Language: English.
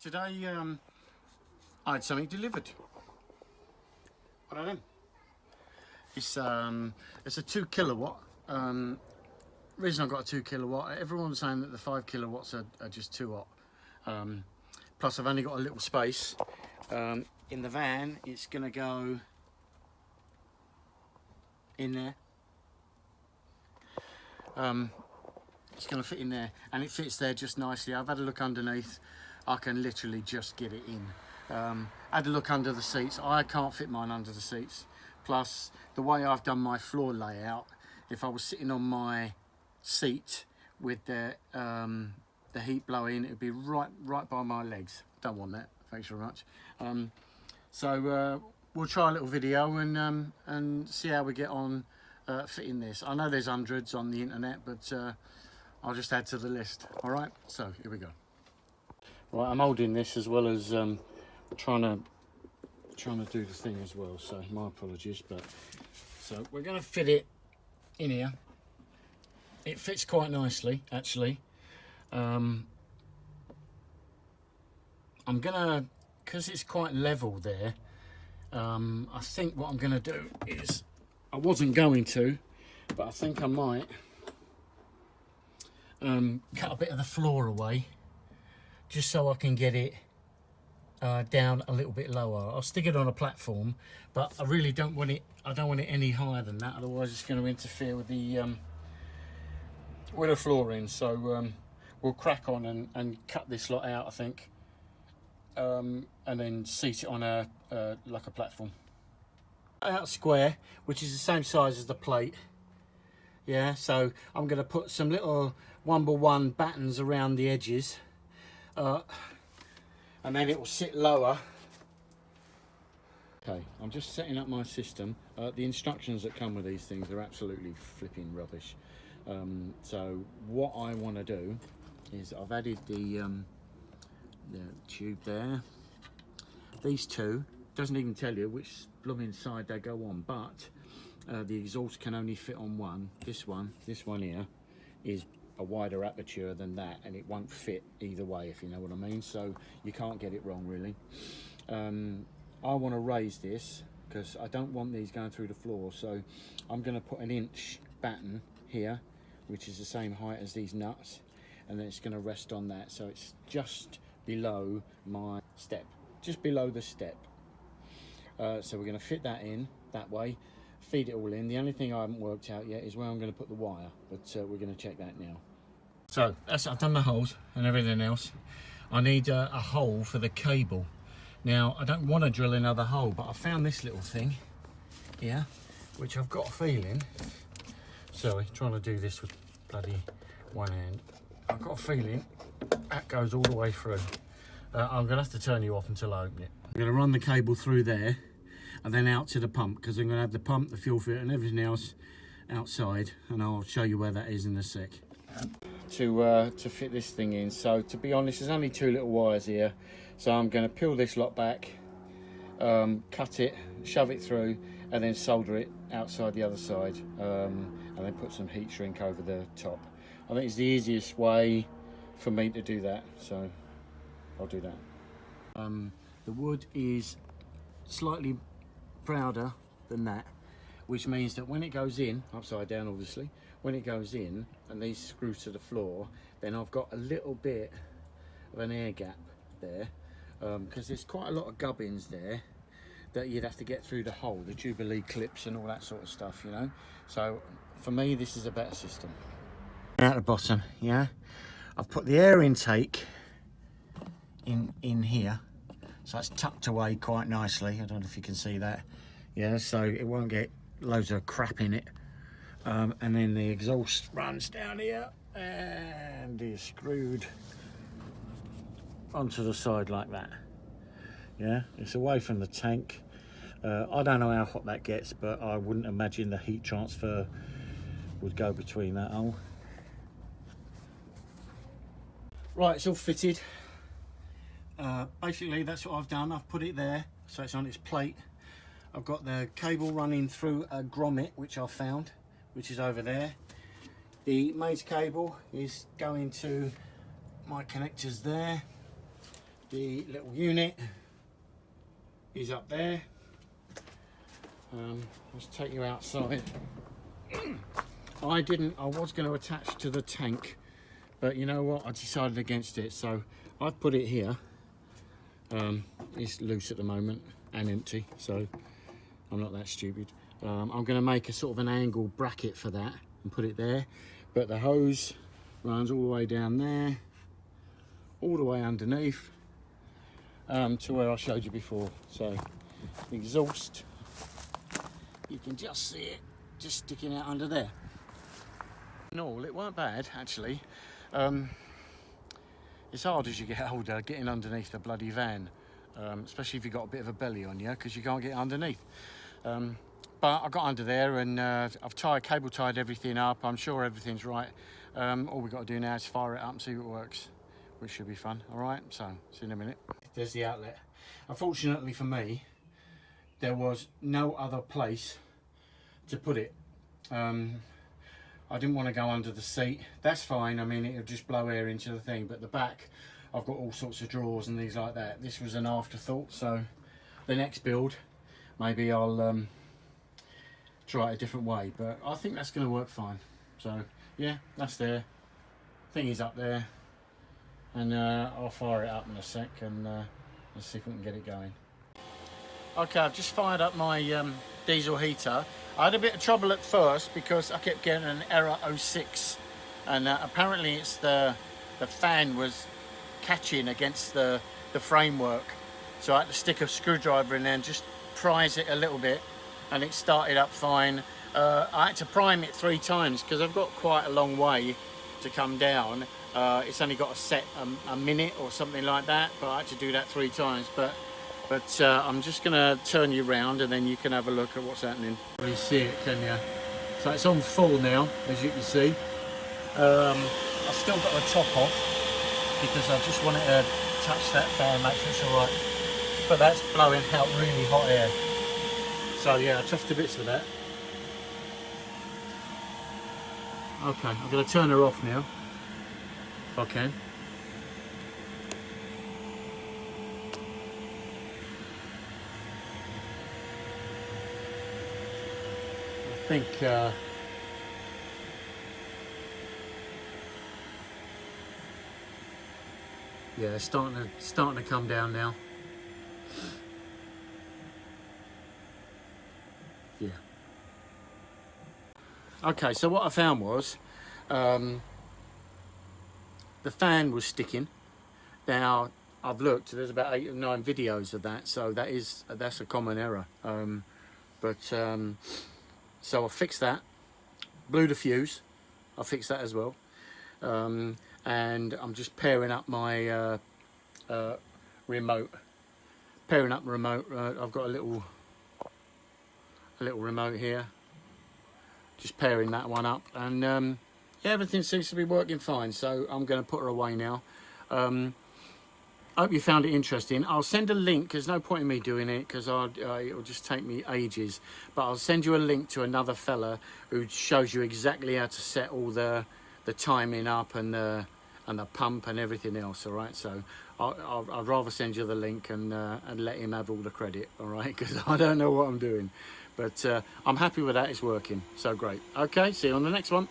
Today I had something delivered. What are them? It's a 2 kilowatt. Reason I got a 2 kilowatt. Everyone's saying that the 5 kilowatts are just too hot. Plus I've only got a little space. In the van, it's gonna go in there. It's going to fit in there, and it fits there just nicely. I've had a look underneath. I can literally just get it in. Had a look under the seats. I can't fit mine under the seats. Plus, the way I've done my floor layout, if I was sitting on my seat with the heat blowing, it'd be right by my legs. Don't want that. Thanks very much. So we'll try a little video and see how we get on fitting this. I know there's hundreds on the internet, but I'll just add to the list. All right, so here we go. Right, I'm holding this as well as trying to do the thing as well. So my apologies, but so we're going to fit it in here. It fits quite nicely, actually. I'm gonna, because it's quite level there. I think what I'm going to do is, I wasn't going to, but I think I might cut a bit of the floor away just so I can get it down a little bit lower. I'll stick it on a platform, but I really don't want it, I don't want it any higher than that, otherwise it's going to interfere with the flooring. So we'll crack on and cut this lot out, I think, and then seat it on a like a platform. Out square, which is the same size as the plate. Yeah, so I'm going to put some little 1x1 battens around the edges, and then it will sit lower. Okay, I'm just setting up my system. The instructions that come with these things are absolutely flipping rubbish. So what I want to do is, I've added the tube there. These two, doesn't even tell you which blooming side they go on, but the exhaust can only fit on one. This one here is a wider aperture than that, and it won't fit either way, if you know what I mean. So you can't get it wrong, really. I want to raise this because I don't want these going through the floor, so I'm going to put an inch batten here, which is the same height as these nuts, and then it's going to rest on that, so it's just below my step, just below the step. So we're going to fit that in that way, feed it all in. The only thing I haven't worked out yet is where I'm going to put the wire, but we're going to check that now. So I've done the holes and everything else. I need a hole for the cable. Now I don't want to drill another hole, but I found this little thing here, which I've got a feeling, sorry, trying to do this with bloody one hand. I've got a feeling that goes all the way through. I'm going to have to turn you off until I open it. I'm going to run the cable through there and then out to the pump, because I'm going to have the pump, the fuel filter and everything else outside, and I'll show you where that is in a sec. To fit this thing in, so to be honest, there's only 2 little wires here, so I'm going to peel this lot back, cut it, shove it through, and then solder it outside the other side, and then put some heat shrink over the top. I think it's the easiest way for me to do that, so I'll do that. The wood is slightly prouder than that, which means that when it goes in, upside down obviously, when it goes in and these screw to the floor, then I've got a little bit of an air gap there, because there's quite a lot of gubbins there that you'd have to get through the hole, the Jubilee clips and all that sort of stuff, you know. So for me, this is a better system. At the bottom, yeah, I've put the air intake in here, so it's tucked away quite nicely. I don't know if you can see that, yeah, so it won't get loads of crap in it. And then the exhaust runs down here and is screwed onto the side like that. Yeah, it's away from the tank. I don't know how hot that gets, but I wouldn't imagine the heat transfer would go between that hole. Right, it's all fitted. Basically that's what I've done. I've put it there so it's on its plate. I've got the cable running through a grommet which I found, which is over there. The mains cable is going to my connectors there. The little unit is up there. Let's take you outside. I was going to attach to the tank, but you know what, I decided against it, so I've put it here. It's loose at the moment and empty, so I'm not that stupid. I'm going to make a sort of an angle bracket for that and put it there, but the hose runs all the way down there, all the way underneath, to where I showed you before. So the exhaust, you can just see it just sticking out under there. No, it weren't bad actually. It's hard as you get older getting underneath the bloody van, especially if you've got a bit of a belly on you, because you can't get underneath. But I got under there and I've cable tied everything up. I'm sure everything's right. All we've got to do now is fire it up and see what works, which should be fun. All right, so see you in a minute. There's the outlet. Unfortunately for me, there was no other place to put it. I didn't want to go under the seat. That's fine, I mean, it'll just blow air into the thing, but the back, I've got all sorts of drawers and things like that. This was an afterthought, so the next build, maybe I'll try it a different way, but I think that's going to work fine. So yeah, that's there. Thing is up there, and I'll fire it up in a sec, and let's see if we can get it going. Okay, I've just fired up my diesel heater. I had a bit of trouble at first because I kept getting an error 06, and apparently it's the fan was catching against the framework, so I had to stick a screwdriver in there and just prise it a little bit, and it started up fine. I had to prime it 3 times because I've got quite a long way to come down. It's only got a set a minute or something like that, but I had to do that 3 times. But I'm just going to turn you around and then you can have a look at what's happening. You see it, can you? So it's on full now, as you can see. I've still got the top off because I just wanted to touch that fan, make sure it's alright. But that's blowing out really hot air. So yeah, I chuffed to bits with that. Okay, I'm going to turn her off now, if I can. I think yeah, it's starting to come down now. Yeah. Okay, so what I found was the fan was sticking. Now I've looked. There's about 8 or 9 videos of that, so that's a common error. So I fixed that, blew the fuse, I fixed that as well, and I'm just pairing up my remote. Pairing up the remote, I've got a little remote here, just pairing that one up, and yeah, everything seems to be working fine, so I'm going to put her away now. I hope you found it interesting. I'll send a link. There's no point in me doing it because it'll just take me ages. But I'll send you a link to another fella who shows you exactly how to set all the timing up and the pump and everything else. All right. So I'd rather send you the link and let him have all the credit. All right, because I don't know what I'm doing. But I'm happy with that. It's working. So great. Okay. See you on the next one.